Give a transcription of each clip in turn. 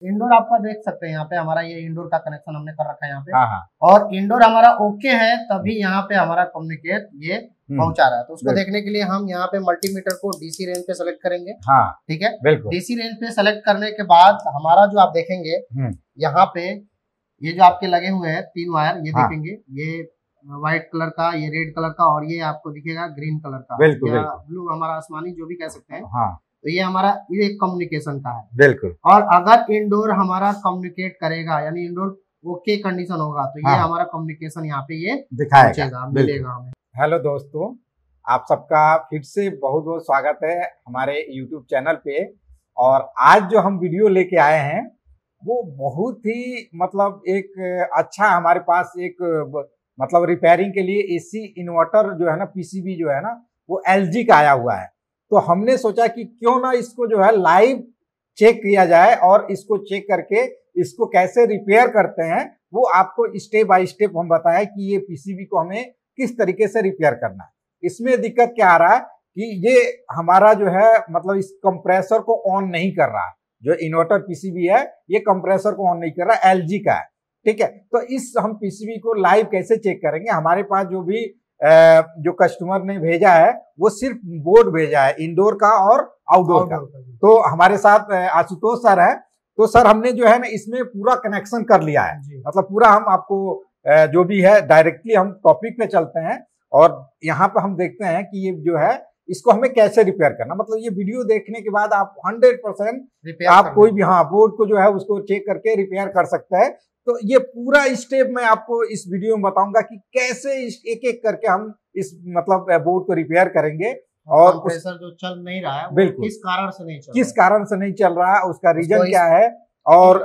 Indoor आपका देख सकते हैं यहाँ पे हमारा ये इंडोर का कनेक्शन हमने कर रखा है यहाँ पे। हाँ हाँ। और इंडोर हमारा ओके है, तभी यहाँ पे हमारा कम्युनिकेट ये पहुंचा रहा है। तो उसको देखने के लिए हम यहाँ पे मल्टीमीटर को डीसी रेंज पे सेलेक्ट करेंगे। हाँ ठीक है, बिल्कुल। डीसी रेंज पे सेलेक्ट करने के बाद हमारा जो आप देखेंगे यहाँ पे ये जो आपके लगे हुए हैं 3 वायर, ये देखेंगे ये व्हाइट कलर का, ये रेड कलर का, और ये आपको दिखेगा ग्रीन कलर का, बिल्कुल, या ब्लू हमारा आसमानी जो भी कह सकते हैं। हाँ। तो ये हमारा ये कम्युनिकेशन का है। बिल्कुल। और अगर इंडोर हमारा कम्युनिकेट करेगा यानी इंडोर ओके कंडीशन होगा तो ये हमारा कम्युनिकेशन यहाँ पे ये दिखाएगा, मिलेगा हमें। हेलो दोस्तों, आप सबका फिर से बहुत बहुत स्वागत है हमारे YouTube चैनल पे। और आज जो हम वीडियो लेके आए हैं वो बहुत ही मतलब एक अच्छा हमारे पास एक मतलब रिपेयरिंग के लिए एसी इन्वर्टर जो है ना, पीसीबी जो है ना, वो एलजी का आया हुआ है। तो हमने सोचा कि क्यों ना इसको जो है लाइव चेक किया जाए और इसको चेक करके इसको कैसे रिपेयर करते हैं वो आपको स्टेप बाय स्टेप हम बताएं कि ये पीसीबी को हमें किस तरीके से रिपेयर करना है। इसमें दिक्कत क्या आ रहा है कि ये हमारा जो है मतलब इस कंप्रेसर को ऑन नहीं कर रहा है। जो इन्वर्टर पीसीबी है ये कंप्रेसर को ऑन नहीं कर रहा, एलजी का है। ठीक है, तो इस हम पीसीबी को लाइव कैसे चेक करेंगे। हमारे पास जो भी जो कस्टमर ने भेजा है वो सिर्फ बोर्ड भेजा है, इंडोर का और आउटडोर का। तो हमारे साथ आशुतोष सर है। तो सर हमने जो है ना इसमें पूरा कनेक्शन कर लिया है, मतलब पूरा हम आपको जो भी है डायरेक्टली हम टॉपिक पे चलते हैं और यहाँ पे हम देखते हैं कि ये जो है इसको हमें कैसे रिपेयर करना। मतलब ये वीडियो देखने के बाद आप 100% आप कोई भी बोर्ड को जो है उसको चेक करके रिपेयर कर सकते हैं। तो ये पूरा स्टेप मैं आपको इस वीडियो में बताऊंगा कि कैसे एक एक करके हम इस मतलब बोर्ड को रिपेयर करेंगे और कंप्रेसर जो चल नहीं रहा है बिल्कुल किस कारण से नहीं चल रहा है, उसका रीजन क्या है। और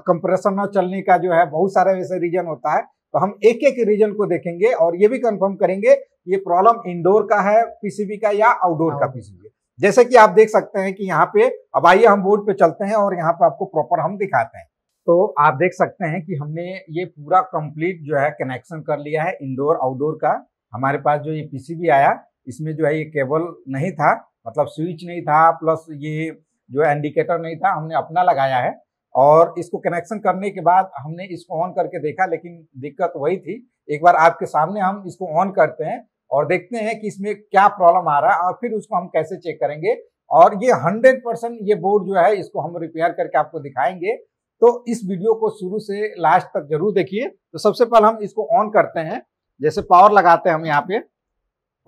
कंप्रेसर न चलने का जो है बहुत सारे वैसे रीजन होता है। तो हम एक एक रीजन को देखेंगे और ये भी कंफर्म करेंगे ये प्रॉब्लम इंडोर का है पीसीबी का या आउटडोर का पीसीबी। जैसे कि आप देख सकते हैं कि यहाँ पे अब आइए हम बोर्ड पे चलते हैं और यहाँ पे आपको प्रॉपर हम दिखाते हैं। तो आप देख सकते हैं कि हमने ये पूरा कंप्लीट जो है कनेक्शन कर लिया है इंडोर आउटडोर का। हमारे पास जो ये पीसीबी आया इसमें जो है ये केबल नहीं था, मतलब स्विच नहीं था, प्लस ये जो है इंडिकेटर नहीं था, हमने अपना लगाया है। और इसको कनेक्शन करने के बाद हमने इसको ऑन करके देखा, लेकिन दिक्कत वही थी। एक बार आपके सामने हम इसको ऑन करते हैं और देखते हैं कि इसमें क्या प्रॉब्लम आ रहा है और फिर उसको हम कैसे चेक करेंगे। और ये 100% ये बोर्ड जो है इसको हम रिपेयर करके आपको दिखाएंगे। तो इस वीडियो को शुरू से लास्ट तक जरूर देखिए। तो सबसे पहले हम इसको ऑन करते हैं, जैसे पावर लगाते हैं हम यहाँ पे।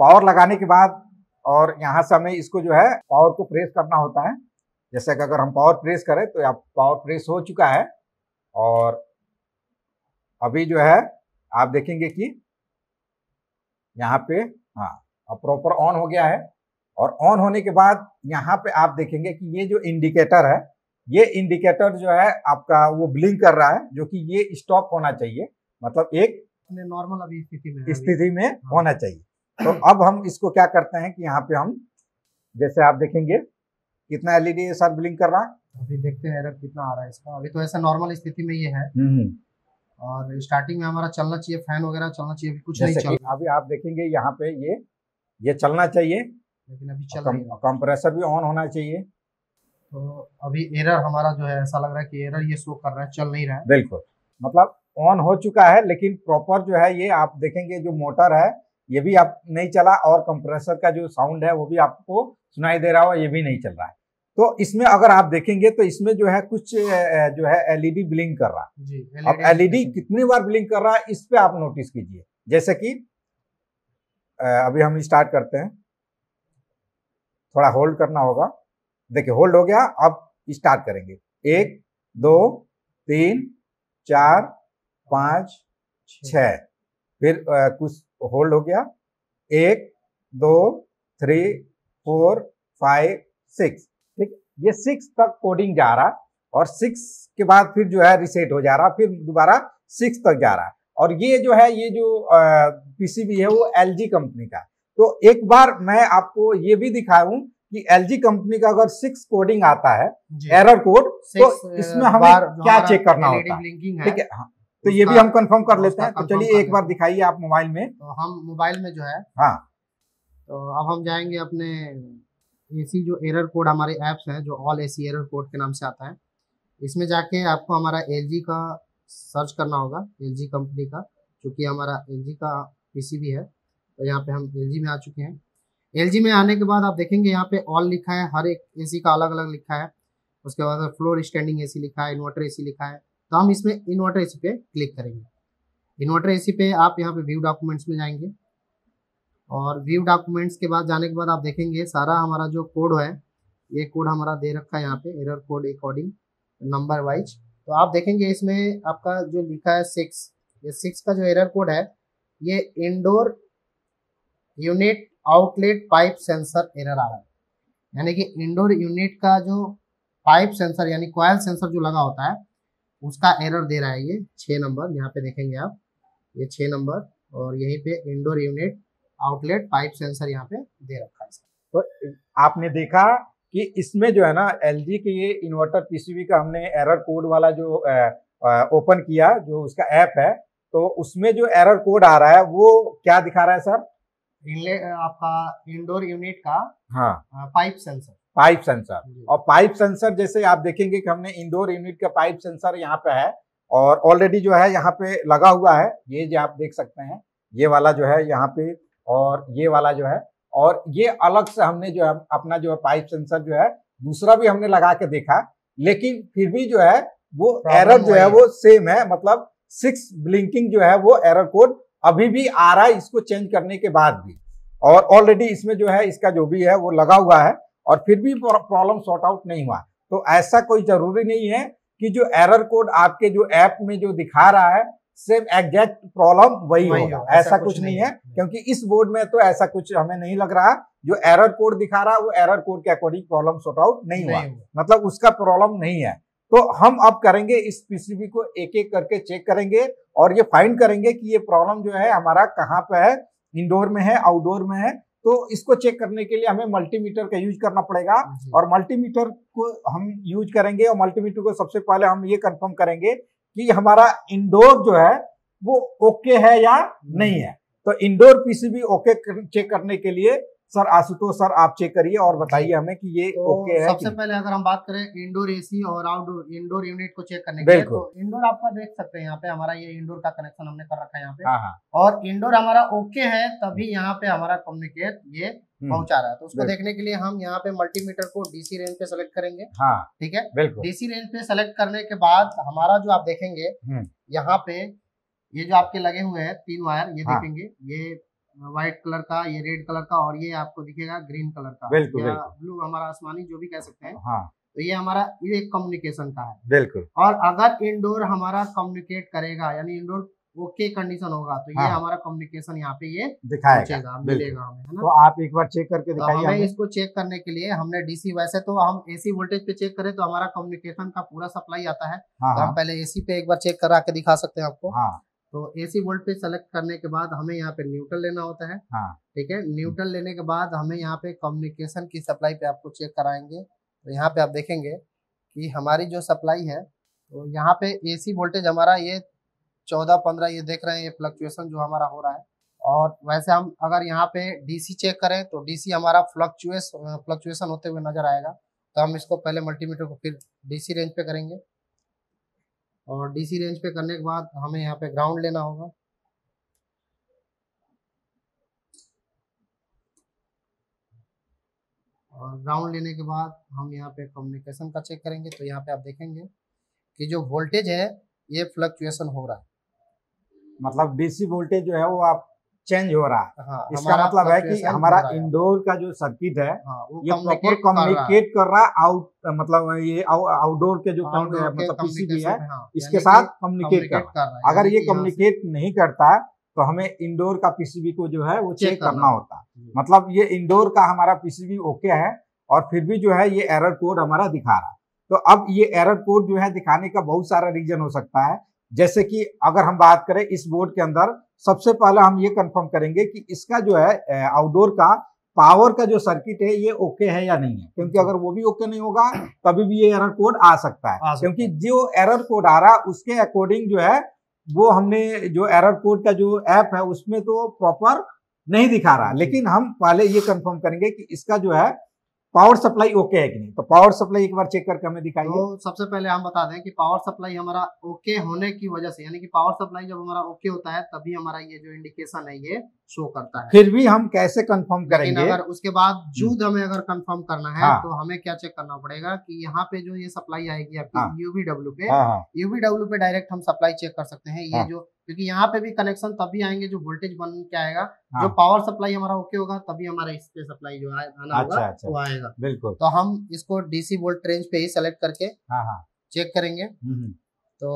पावर लगाने के बाद और यहाँ से हमें इसको जो है पावर को प्रेस करना होता है। जैसे कि अगर हम पावर प्रेस करें तो आप पावर प्रेस हो चुका है और अभी जो है आप देखेंगे कि यहाँ पे अब प्रॉपर ऑन हो गया है। और ऑन होने के बाद यहाँ पे आप देखेंगे कि ये जो इंडिकेटर है, ये इंडिकेटर जो है आपका वो ब्लिंक कर रहा है, जो कि ये स्टॉप होना चाहिए, मतलब एक नॉर्मल अभी स्थिति में होना चाहिए। तो अब हम इसको क्या करते हैं कि यहाँ पे हम जैसे आप देखेंगे कितना एलईडी सर ब्लिंक कर रहा है। अभी देखते हैं एरर कितना आ रहा है इसका। अभी तो ऐसा नॉर्मल स्थिति में ये है और स्टार्टिंग में हमारा चलना चाहिए, फैन वगैरह चलना चाहिए, अभी कुछ नहीं चल रहा। अभी आप देखेंगे यहाँ पे ये चलना चाहिए, लेकिन अभी चल नहीं रहा। कंप्रेसर भी ऑन होना चाहिए। तो अभी एरर हमारा जो है ऐसा लग रहा है कि एरर ये शो कर रहा है, चल नहीं रहा है। बिल्कुल, मतलब ऑन हो चुका है लेकिन प्रॉपर जो है ये आप देखेंगे जो मोटर है ये भी आप नहीं चला और कंप्रेसर का जो साउंड है वो भी आपको सुनाई दे रहा हो, ये भी नहीं चल रहा है। तो इसमें अगर आप देखेंगे तो इसमें जो है कुछ जो है एलईडी ब्लिंक कर रहा है जी। अब एलईडी कितनी बार ब्लिंक कर रहा है इस पे आप नोटिस कीजिए। जैसे कि अभी हम स्टार्ट करते हैं, थोड़ा होल्ड करना होगा। देखिए होल्ड हो गया, अब स्टार्ट करेंगे। 1 2 3 4 5 6, फिर कुछ होल्ड हो गया। 1 2 3 4 5 6, ठीक। ये 6 तक कोडिंग जा रहा और 6 के बाद फिर जो है रिसेट हो जा रहा, फिर दोबारा 6 तक जा रहा। और ये जो है ये जो पीसीबी है वो एलजी कंपनी का। तो एक बार मैं आपको ये भी दिखाऊं कि एलजी कंपनी का अगर 6 कोडिंग आता है एरर कोड, तो इसमें हमें क्या चेक करना होता है, ठीक है। तो ये भी हम कंफर्म कर लेते हैं। तो चलिए एक बार दिखाइए आप मोबाइल में। तो हम मोबाइल में जो है तो अब हम जाएंगे अपने एसी जो एरर कोड हमारे ऐप्स हैं जो ऑल एसी एरर कोड के नाम से आता है, इसमें जाके आपको हमारा LG का सर्च करना होगा, LG कंपनी का, क्योंकि हमारा LG का पीसीबी है। तो यहाँ पे हम LG में आ चुके हैं। LG में आने के बाद आप देखेंगे यहाँ पे ऑल लिखा है, हर एक एसी का अलग अलग लिखा है। उसके बाद फ्लोर स्टैंडिंग एसी लिखा है, इन्वर्टर एसी लिखा है। तो हम इसमें इन्वर्टर एसी पे क्लिक करेंगे। इन्वर्टर एसी पे आप यहाँ पे व्यू डॉक्यूमेंट्स में जाएंगे और व्यू डॉक्यूमेंट्स के बाद जाने के बाद आप देखेंगे सारा हमारा जो कोड है, ये कोड हमारा दे रखा है यहाँ पे, error code according number wise. तो आप देखेंगे इसमें आपका जो लिखा है 6, ये 6 का जो एरर कोड है, ये indoor unit outlet pipe sensor error आ रहा है। यानी कि इंडोर यूनिट का जो पाइप सेंसर यानी कॉइल सेंसर जो लगा होता है उसका एरर दे रहा है। ये 6 नंबर यहाँ पे देखेंगे आप, ये 6 नंबर, और यहीं पे indoor unit outlet pipe sensor यहाँ पे दे रखा है। तो आपने देखा कि इसमें जो है ना LG के ये इन्वर्टर पीसीबी का हमने एरर कोड वाला जो ओपन किया, जो उसका ऐप है, तो उसमें जो एरर कोड आ रहा है वो क्या दिखा रहा है सर? आपका इंडोर यूनिट का हाँ पाइप सेंसर, पाइप सेंसर। और पाइप सेंसर जैसे आप देखेंगे कि हमने इंडोर यूनिट का पाइप सेंसर यहाँ पे है और ऑलरेडी जो है यहाँ पे लगा हुआ है। ये जो आप देख सकते हैं, ये वाला जो है यहाँ पे, और ये वाला जो है, और ये अलग से हमने जो है अपना जो है पाइप सेंसर जो है दूसरा भी हमने लगा के देखा, लेकिन फिर भी जो है वो एरर जो है वो सेम है। मतलब 6 ब्लिंकिंग जो है वो एरर कोड अभी भी आ रहा है इसको चेंज करने के बाद भी, और ऑलरेडी इसमें जो है इसका जो भी है वो लगा हुआ है और फिर भी प्रॉब्लम सॉर्ट आउट नहीं हुआ। तो ऐसा कोई जरूरी नहीं है कि जो एरर कोड आपके जो ऐप में जो दिखा रहा है सेम एग्जैक्ट प्रॉब्लम वही होगा, ऐसा कुछ नहीं है। क्योंकि इस बोर्ड में तो ऐसा कुछ हमें नहीं लग रहा। जो एरर कोड दिखा रहा है वो एरर कोड के अकॉर्डिंग प्रॉब्लम सॉर्ट आउट नहीं हुआ, मतलब उसका प्रॉब्लम नहीं है। तो हम अब करेंगे इस पीसीबी को एक एक करके चेक करेंगे और ये फाइंड करेंगे कि ये प्रॉब्लम जो है हमारा कहाँ पे है, इंडोर में है, आउटडोर में है। तो इसको चेक करने के लिए हमें मल्टीमीटर का यूज करना पड़ेगा, और मल्टीमीटर को हम यूज करेंगे। और मल्टीमीटर को सबसे पहले हम ये कंफर्म करेंगे कि हमारा इंडोर जो है वो ओके है या नहीं है। तो इंडोर पीसीबी ओके चेक करने के लिए सर आशुतोष सर आप चेक करिए और बताइए हमें कि ये ओके है। सबसे पहले अगर हम बात करें इंडोर एसी और आउटडोर इंडोर यूनिट को चेक करने के लिए, तो इंडोर आपका देख सकते हैं यहाँ पे हमारा ये इंडोर का कनेक्शन हमने कर रखा है यहाँ पे, और इंडोर हमारा ओके है, तभी यहाँ पे हमारा कम्युनिकेट ये पहुंचा रहा है। तो उसको देखने के लिए हम यहाँ पे मल्टीमीटर को डीसी रेंज पे सेलेक्ट करेंगे। ठीक है, डीसी रेंज पे सेलेक्ट करने के बाद हमारा जो आप देखेंगे यहाँ पे ये जो आपके लगे हुए हैं 3 वायर, ये देखेंगे, ये व्हाइट कलर का, ये रेड कलर का, और ये आपको दिखेगा ग्रीन कलर का, या ब्लू, हमारा आसमानी जो भी कह सकते हैं। तो ये हमारा ये कम्युनिकेशन का है। बिल्कुल। और अगर इंडोर हमारा कम्युनिकेट करेगा यानी इंडोर ओके कंडीशन होगा, तो ये हमारा कम्युनिकेशन यहाँ पे ये दिखाएगा, मिलेगा हमें, है ना। तो आप एक बार चेक करके दिखाइए। हमें इसको चेक करने के लिए हमने डीसी, वैसे तो हम एसी वोल्टेज पे चेक करें तो हमारा कम्युनिकेशन का पूरा सप्लाई आता है, तो हम पहले एसी पे एक बार चेक करा के दिखा सकते हैं आपको। तो एसी वोल्ट पे सेलेक्ट करने के बाद हमें यहाँ पे न्यूट्रल लेना होता है। ठीक है, न्यूट्रल लेने के बाद हमें यहाँ पे कम्युनिकेशन की सप्लाई पे आपको चेक कराएंगे। तो यहाँ पे आप देखेंगे कि हमारी जो सप्लाई है, तो यहाँ पे एसी वोल्टेज हमारा ये 14-15 ये देख रहे हैं, ये फ्लक्चुएशन जो हमारा हो रहा है। और वैसे हम अगर यहाँ पे डीसी चेक करें तो डीसी हमारा फ्लक्चुएशन होते हुए नजर आएगा। तो हम इसको पहले मल्टीमीटर को फिर डीसी रेंज पे करेंगे, और डीसी रेंज पे करने के बाद हमें यहाँ पे ग्राउंड लेना होगा। और ग्राउंड लेने के बाद हम यहाँ पे कम्युनिकेशन का चेक करेंगे। तो यहाँ पे आप देखेंगे कि जो वोल्टेज है ये फ्लक्चुएशन हो रहा है, मतलब डीसी वोल्टेज जो है वो आप चेंज हो रहा है। इसका मतलब है कि हमारा इंडोर का जो सर्किट है ये प्रॉपर कम्युनिकेट कर रहा है मतलब ये आउटडोर के जो मतलब पीसीबी है इसके साथ कम्युनिकेट कर रहा है। अगर ये कम्युनिकेट नहीं करता तो हमें इंडोर का पीसीबी को जो है वो चेक करना होता है। मतलब ये इंडोर का हमारा पीसीबी ओके है और फिर भी जो है ये एरर कोड हमारा दिखा रहा है। तो अब ये एरर कोड जो है दिखाने का बहुत सारा रीजन हो सकता है। जैसे कि अगर हम बात करें इस बोर्ड के अंदर, सबसे पहले हम ये कंफर्म करेंगे कि इसका जो है आउटडोर का पावर का जो सर्किट है ये ओके है या नहीं है, क्योंकि अगर वो भी ओके नहीं होगा तभी भी ये एरर कोड आ सकता है। क्योंकि जो एरर कोड आ रहा है उसके अकॉर्डिंग जो है वो हमने जो एरर कोड का जो ऐप है उसमें तो प्रॉपर नहीं दिखा रहा, लेकिन हम पहले ये कंफर्म करेंगे कि इसका जो है पावर सप्लाई ओके है कि नहीं। तो पावर सप्लाई एक बार चेक करके हमें दिखाइए। तो सबसे पहले हम बता दें कि पावर सप्लाई हमारा ओके होने की वजह से, यानी कि पावर सप्लाई जब हमारा ओके होता है तभी हमारा ये जो इंडिकेशन है ये शो करता है। फिर भी हम कैसे कंफर्म करेंगे? लेकिन अगर उसके बावजूद हमें अगर कंफर्म करना है हाँ। तो हमें क्या चेक करना पड़ेगा कि यहाँ पे जो ये सप्लाई आएगी आपकी हाँ। यूवीडब्ल्यू पे, हाँ। यूवीडब्ल्यू पे डायरेक्ट हम सप्लाई चेक कर सकते हैं। ये हाँ। जो, क्योंकि यहाँ पे भी कनेक्शन तभी आएंगे जो वोल्टेज बन के आएगा। हाँ। जो पावर सप्लाई हमारा ओके होगा तभी हमारा इस पे सप्लाई जो आना होगा अच्छा। वो आएगा। बिल्कुल। तो हम इसको डीसी वोल्ट रेंज पे ही सेलेक्ट करके हाँ। चेक करेंगे। तो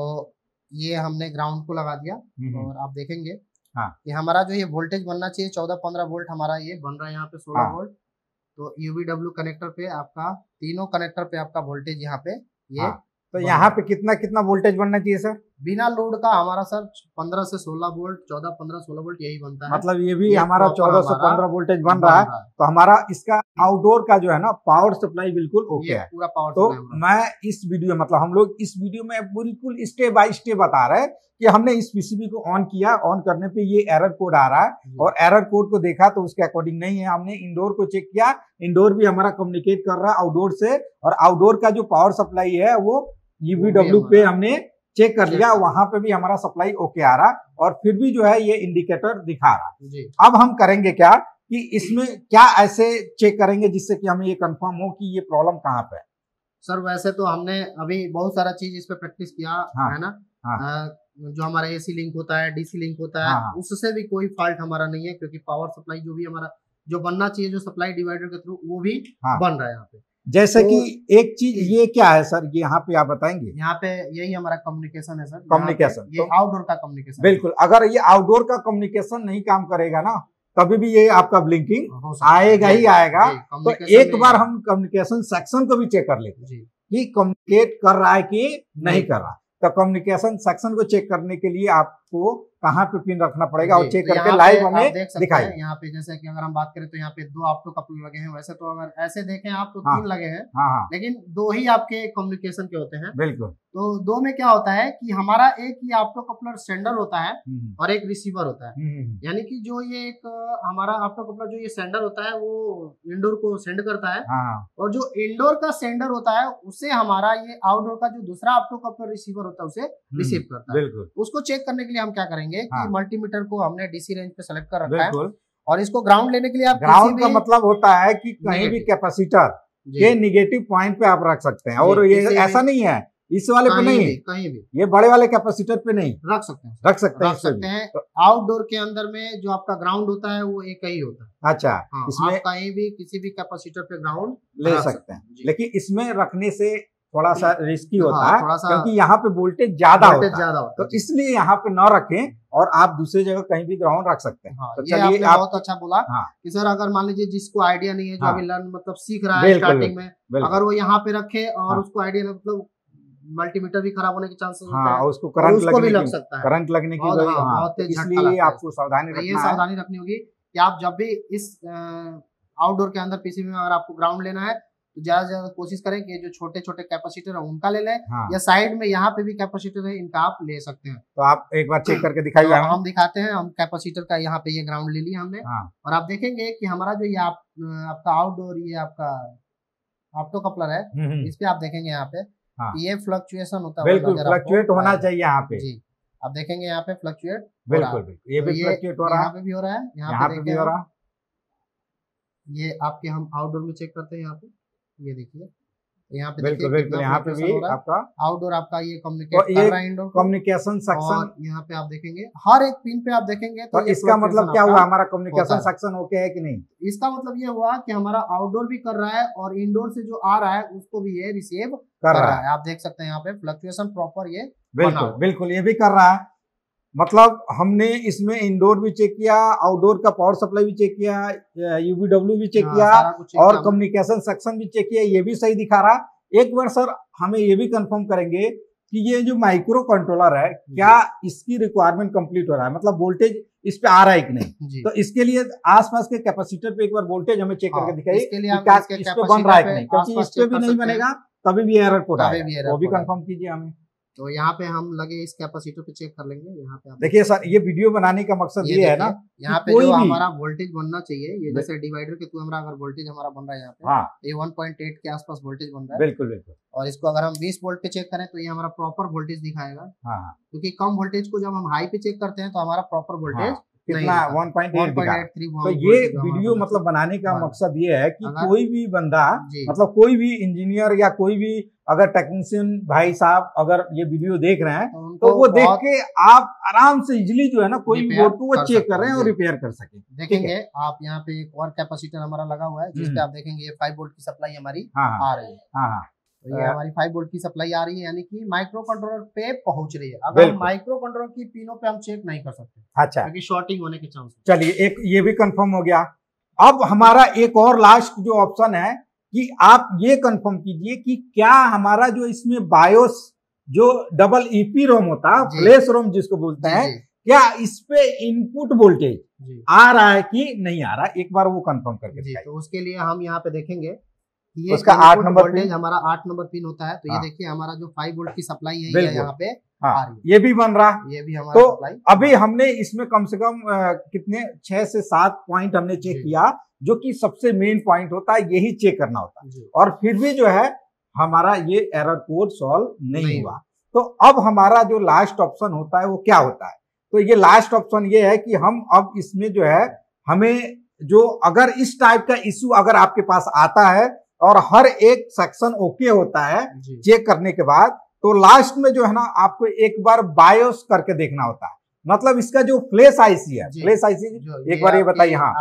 ये हमने ग्राउंड को लगा दिया और आप देखेंगे कि हमारा जो ये वोल्टेज बनना चाहिए 14-15 वोल्ट हमारा ये बन रहा है यहाँ पे 16 वोल्ट। तो यूवीडब्ल्यू कनेक्टर पे आपका, तीनों कनेक्टर पे आपका वोल्टेज यहाँ पे ये तो यहाँ पे कितना वोल्टेज बनना चाहिए सर? बिना लोड का हमारा सर 15 से 16 वोल्ट, 14-15-16 वोल्ट यही बनता है। मतलब ये भी हमारा 14 से 15 वोल्टेज बन रहा है। तो हमारा इसका आउटडोर का जो है ना पावर सप्लाई बिल्कुल ओके है। पूरा पावर तो मैं इस वीडियो, मतलब हम लोग इस वीडियो में बिल्कुल स्टेप बाय स्टेप बता रहे हैं कि हमने इस पीसीबी को ऑन किया, ऑन करने पे ये एरर कोड आ रहा है और एरर कोड को देखा तो उसके अकॉर्डिंग नहीं है। हमने इंडोर को चेक किया, इंडोर भी हमारा कम्युनिकेट कर रहा है आउटडोर से, और आउटडोर का जो पावर सप्लाई है वो यूवीडब्ल्यू पे हमने चेक कर लिया, वहां पे भी हमारा सप्लाई ओके आ रहा, और फिर भी जो है ये इंडिकेटर दिखा रहा। अब हम करेंगे क्या कि इसमें क्या ऐसे चेक करेंगे जिससे कि हमें ये कंफर्म हो कि ये प्रॉब्लम कहाँ पे है? सर वैसे तो हमने अभी बहुत सारा चीज इस पे प्रैक्टिस किया है ना। जो हमारा एसी लिंक होता है, डीसी लिंक होता है, उससे भी कोई फॉल्ट हमारा नहीं है, क्योंकि पावर सप्लाई जो भी हमारा जो बनना चाहिए जो सप्लाई डिवाइडर के थ्रू वो भी बन रहा है यहाँ पे। जैसे तो, कि एक चीज ये क्या है सर, ये यहाँ पे आप बताएंगे? यहाँ पे यही हमारा कम्युनिकेशन है सर, कम्युनिकेशन। ये आउटडोर का कम्युनिकेशन। बिल्कुल, अगर ये आउटडोर का कम्युनिकेशन नहीं काम करेगा ना तभी भी ये आपका ब्लिंकिंग आएगा ही आएगा। तो एक बार हम कम्युनिकेशन सेक्शन को भी चेक कर लेते हैं कि कम्युनिकेट कर रहा है कि नहीं कर रहा। तो कम्युनिकेशन सेक्शन को चेक करने के लिए आपको कहाँ पे पिन रखना पड़ेगा और चेक करके लाइव हमें दिखाई। यहाँ पे जैसे कि अगर हम बात करें तो यहाँ पे 2 ऑप्टो कपलर लगे हैं। वैसे तो अगर ऐसे देखें आप तो 3 लगे हैं, लेकिन 2 ही आपके कम्युनिकेशन के होते हैं। बिल्कुल। तो 2 में क्या होता है कि हमारा एक ही ऑप्टो कपलर सेंडर होता है और एक रिसीवर होता है। यानी कि जो ये एक हमारा ऑप्टो कपलर जो ये सेंडर होता है वो इंडोर को सेंड करता है, और जो इंडोर का सेंडर होता है उसे हमारा ये आउटडोर का जो दूसरा ऑप्टो कपलर रिसीवर होता है उसे रिसीव करता है। उसको चेक करने के लिए हम क्या करेंगे कि मल्टीमीटर को हमने डीसी रेंज पे सेलेक्ट कर रखा है, और इसको ग्राउंड लेने के लिए आप ग्राउंड का मतलब होता है कि कहीं भी कैपेसिटर के निगेटिव पॉइंट पे आप रख सकते हैं, और ये ऐसा नहीं है इस वाले पे नहीं, कहीं भी ये बड़े वाले कैपेसिटर पे नहीं रख सकते हैं। आउटडोर के अंदर में जो आपका ग्राउंड होता है वो एक ही होता है। अच्छा, इसमें कहीं भी किसी भी कैपेसिटर पे ग्राउंड ले सकते हैं, लेकिन इसमें रखने से थोड़ा सा रिस्की होता है क्योंकि यहाँ पे वोल्टेज ज्यादा होता है, तो इसलिए यहाँ पे न रखें और आप दूसरी जगह कहीं भी ग्राउंड रख सकते हैं। तो ये आपने बहुत अच्छा बोला कि सर अगर मान लीजिए जिसको आइडिया नहीं है, जो अभी लर्न मतलब सीख रहा है स्टार्टिंग में, अगर वो यहाँ पे रखे और उसको आइडिया मतलब मल्टीमीटर भी खराब होने के चांसेस होते हैं, उसको करंट लग सकता है, करंट लगने की, इसलिए आपको सावधानी रखनी होगी कि आप जब भी इस आउटडोर के अंदर पीसीबी में अगर आपको ग्राउंड लेना है तो ज्यादा से ज्यादा कोशिश करें कि जो छोटे छोटे कैपेसिटर है उनका ले लें, या साइड में यहाँ पे भी कैपेसिटर है इनका आप ले सकते हैं। तो आप एक बार चेक करके दिखाइए। हम दिखाते हैं, हम कैपेसिटर का यहाँ पे ये ग्राउंड ले लिया हमने, और आप देखेंगे कि हमारा जो ये आपका आउटडोर ये आपका ऑप्टो कपलर है, इस पे आप देखेंगे यहाँ पे ये फ्लक्चुएशन होता है, बिल्कुल फ्लक्चुएट होना चाहिए यहाँ पे जी। आप देखेंगे यहाँ पे फ्लक्चुएट बिल्कुल, ये भी फ्लक्चुएट हो रहा है, यहाँ पे भी हो रहा है, यहाँ पे भी हो रहा है। ये आपके हम आउटडोर में चेक करते हैं, यहाँ पे ये देखिए यहाँ पे बिल्कुल यहाँ पे भी आपका आउटडोर आपका ये कम्युनिकेट कर रहा है इंडोर कम्युनिकेशन सेक्शन। यहाँ पे आप देखेंगे हर एक पिन पे आप देखेंगे तो इसका मतलब क्या हुआ, हमारा कम्युनिकेशन सेक्शन ओके है कि नहीं? इसका मतलब ये हुआ कि हमारा आउटडोर भी कर रहा है और इंडोर से जो आ रहा है उसको भी ये रिसीव कर रहा है। आप देख सकते हैं यहाँ पे फ्लक्चुएशन प्रॉपर ये बिल्कुल ये भी कर रहा है। मतलब हमने इसमें इंडोर भी चेक किया, आउटडोर का पावर सप्लाई भी चेक किया, यूवीडब्ल्यू भी चेक किया, और कम्युनिकेशन सेक्शन भी चेक किया, ये भी सही दिखा रहा। एक बार सर हमें ये भी कंफर्म करेंगे कि ये जो माइक्रो कंट्रोलर है क्या इसकी रिक्वायरमेंट कंप्लीट हो रहा है, मतलब वोल्टेज इस पे आ रहा है कि नहीं? तो इसके लिए आसपास के कैपेसिटर पे एक बार वोल्टेज हमें चेक करके दिखाइए इस पे बन रहा है कि नहीं, क्योंकि इस पे भी नहीं बनेगा तभी भी एरर कोड आएगा, वो भी कंफर्म कीजिए हमें। तो यहाँ पे हम लगे इस कैपेसिटर पे चेक कर लेंगे। यहाँ पे देखिए सर, ये वीडियो बनाने का मकसद ये है ना, यहाँ पे जो हमारा वोल्टेज बनना चाहिए, ये जैसे डिवाइडर के थ्रू हमारा अगर वोल्टेज हमारा बन रहा है यहाँ पे, हाँ, ये 1.8 के आसपास वोल्टेज बन रहा है। बिल्कुल बिल्कुल। और इसको अगर हम 20 वोल्ट पे चेक करें तो ये हमारा प्रॉपर वोल्टेज दिखाएगा। हाँ, क्योंकि कम वोल्टेज को जब हम हाई पे चेक करते हैं तो हमारा प्रॉपर वोल्टेज कितना 1.8 तो ये वीडियो मतलब बनाने का मकसद ये है कि कोई भी बंदा, मतलब कोई भी इंजीनियर या कोई भी अगर टेक्नीशियन भाई साहब अगर ये वीडियो देख रहे हैं तो वो देख के आप आराम से इजिली जो है ना कोई भी बोर्ड को वो चेक कर रहे हैं और रिपेयर कर सके। देखेंगे आप यहाँ पे एक और कैपेसिटर हमारा लगा हुआ है जिसपे आप देखेंगे ये 5 वोल्ट की सप्लाई हमारी आ रही है। हाँ, तो ये हमारी 5 वोल्ट की सप्लाई आ रही है, यानी कि माइक्रो कंट्रोलर पे पहुंच रही है। अगर माइक्रो कंट्रोलर की पिनों पे हम चेक नहीं कर सकते, अच्छा, क्योंकि शॉर्टिंग होने के चांस। चलिए, एक ये भी कंफर्म हो गया। अब हमारा एक और लास्ट जो ऑप्शन है कि आप ये कंफर्म कीजिए कि क्या हमारा जो इसमें बायोस जो डबल ईपी रोम होता है, फ्लैश रोम जिसको बोलते हैं, क्या इस पे इनपुट वोल्टेज आ रहा है कि नहीं आ रहा, एक बार वो कंफर्म करके दिखाइए। तो उसके लिए हम यहाँ पे देखेंगे ये उसका 8 नंबर पिन हमारा 8 नंबर पिन होता है। तो ये देखिए हमारा जो 5 वोल्ट की सप्लाई है ये यहाँ पे आ रही है, ये भी बन रहा, ये भी हमारा तो सप्लाई। अभी हमने इसमें कम से कम कितने 6 से 7 पॉइंट हमने चेक किया, जो कि सबसे मेन पॉइंट होता है, यही चेक करना होता है। और फिर भी जो है हमारा ये एरर कोड सॉल्व नहीं हुआ। तो अब हमारा जो लास्ट ऑप्शन होता है वो क्या होता है? तो ये लास्ट ऑप्शन ये है कि हम अब इसमें जो है हमें जो अगर इस टाइप का इश्यू अगर आपके पास आता है और हर एक सेक्शन ओके होता है चेक करने के बाद, तो लास्ट में जो है ना आपको एक बार बायोस करके देखना होता है। मतलब इसका जो फ्लैश आईसी है, फ्लैश आईसी एक बार ये बताइए। हाँ,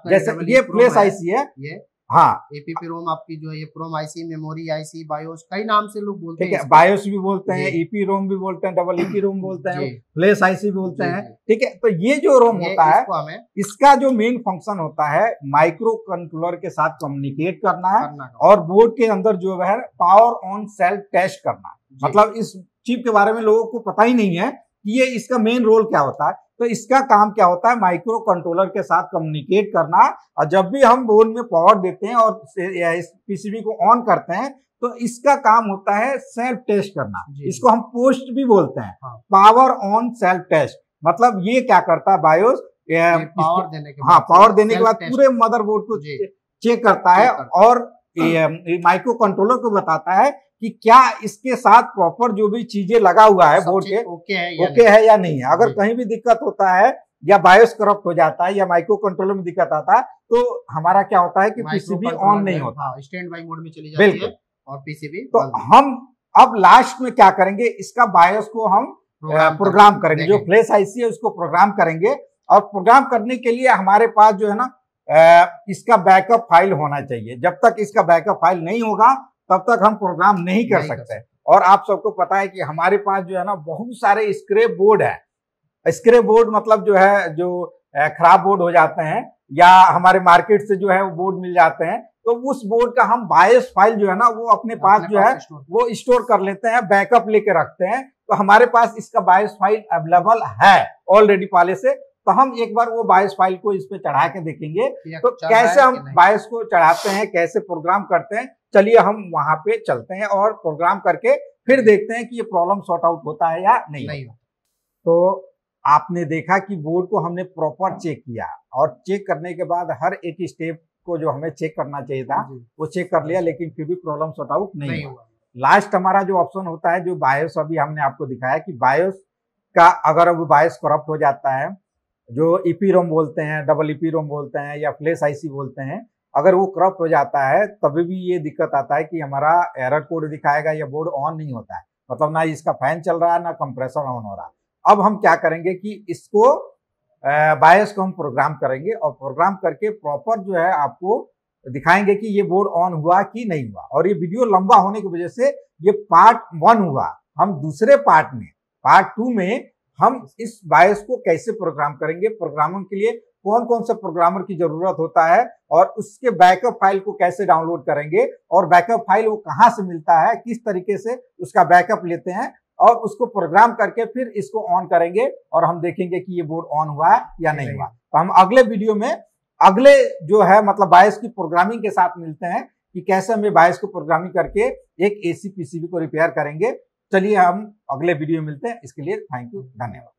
जैसे ये फ्लैश आईसी है, ये हाँ एपीपी रोम आपकी जो है ये प्रोम आईसी, मेमोरी आईसी, बायोस, कई नाम से लोग बोलते हैं। ठीक है, बायोस भी बोलते हैं, ईपी रोम भी बोलते हैं, डबल ईपी रोम बोलते हैं, फ्लैश आईसी भी बोलते हैं। ठीक है, तो ये जो रोम होता है इसका जो मेन फंक्शन होता है माइक्रो कंट्रोलर के साथ कम्युनिकेट करना है और बोर्ड के अंदर जो है पावर ऑन सेल्फ टेस्ट करना। मतलब इस चिप के बारे में लोगों को पता ही नहीं है कि ये इसका मेन रोल क्या होता है। तो इसका काम क्या होता है, माइक्रो कंट्रोलर के साथ कम्युनिकेट करना। और जब भी हम बोर्ड में पावर देते हैं और इस पीसीबी को ऑन करते हैं तो इसका काम होता है सेल्फ टेस्ट करना। इसको हम पोस्ट भी बोलते हैं, पावर ऑन सेल्फ टेस्ट। मतलब ये क्या करता है बायोस, पावर देने के बाद पावर देने के बाद पूरे मदरबोर्ड को चेक करता है और माइक्रो कंट्रोलर को बताता है कि क्या इसके साथ प्रॉपर जो भी चीजें लगा हुआ है बोर्ड के ओके है या नहीं है। अगर कहीं भी दिक्कत होता है या बायोस करप्ट हो जाता है या माइक्रो कंट्रोलर में दिक्कत आता है तो हमारा क्या होता है कि पीसीबी ऑन नहीं होता, स्टैंड बाय मोड में चली जाती है और पीसीबी। तो हम अब लास्ट में क्या करेंगे, इसका बायोस को हम प्रोग्राम करेंगे, जो फ्लैश आईसी है उसको प्रोग्राम करेंगे। और प्रोग्राम करने के लिए हमारे पास जो है ना इसका बैकअप फाइल होना चाहिए। जब तक इसका बैकअप फाइल नहीं होगा तब तक हम प्रोग्राम नहीं कर सकते। और आप सबको पता है कि हमारे पास जो है ना बहुत सारे स्क्रैप बोर्ड है। स्क्रैप बोर्ड मतलब जो है जो खराब बोर्ड हो जाते हैं या हमारे मार्केट से जो है वो बोर्ड मिल जाते हैं, तो उस बोर्ड का हम बायोस फाइल जो है ना वो अपने पास जो है वो स्टोर कर लेते हैं, बैकअप लेके रखते हैं। तो हमारे पास इसका बायोस फाइल अवेलेबल है ऑलरेडी पहले से। तो हम एक बार वो बायोस फाइल को इस पे चढ़ा के देखेंगे तो कैसे हम बायोस को चढ़ाते हैं, कैसे प्रोग्राम करते हैं। चलिए हम वहां पे चलते हैं और प्रोग्राम करके फिर देखते हैं कि ये प्रॉब्लम सॉर्ट आउट होता है या नहीं। तो आपने देखा कि बोर्ड को हमने प्रॉपर चेक किया और चेक करने के बाद हर एक स्टेप को जो हमें चेक करना चाहिए था वो चेक कर लिया, लेकिन फिर भी प्रॉब्लम सॉर्ट आउट नहीं हुआ। लास्ट हमारा जो ऑप्शन होता है, जो बायोस अभी हमने आपको दिखाया कि बायोस का अगर अब बायोस करप्ट हो जाता है, जो ईपी रोम बोलते हैं, डबल ईपी रोम बोलते हैं या फ्लैश आईसी बोलते हैं, अगर वो करप्ट हो जाता है तभी भी ये दिक्कत आता है कि हमारा एरर कोड दिखाएगा या बोर्ड ऑन नहीं होता है। मतलब ना इसका फैन चल रहा है ना कंप्रेसर ऑन हो रहा है। अब हम क्या करेंगे कि इसको बायोस को हम प्रोग्राम करेंगे और प्रोग्राम करके प्रॉपर जो है आपको दिखाएंगे कि ये बोर्ड ऑन हुआ कि नहीं हुआ। और ये वीडियो लंबा होने की वजह से ये पार्ट 1 हुआ। हम दूसरे पार्ट में, पार्ट 2 में हम इस बायोस को कैसे प्रोग्राम करेंगे, प्रोग्रामिंग के लिए कौन कौन सा प्रोग्रामर की जरूरत होता है और उसके बैकअप फाइल को कैसे डाउनलोड करेंगे और बैकअप फाइल वो कहाँ से मिलता है, किस तरीके से उसका बैकअप लेते हैं और उसको प्रोग्राम करके फिर इसको ऑन करेंगे और हम देखेंगे कि ये बोर्ड ऑन हुआ है या नहीं हुआ। तो हम अगले वीडियो में अगले जो है मतलब बायोस की प्रोग्रामिंग के साथ मिलते हैं कि कैसे हमें बायोस को प्रोग्रामिंग करके एक एसी पीसीबी को रिपेयर करेंगे। चलिए हम अगले वीडियो मिलते हैं, इसके लिए थैंक यू, धन्यवाद।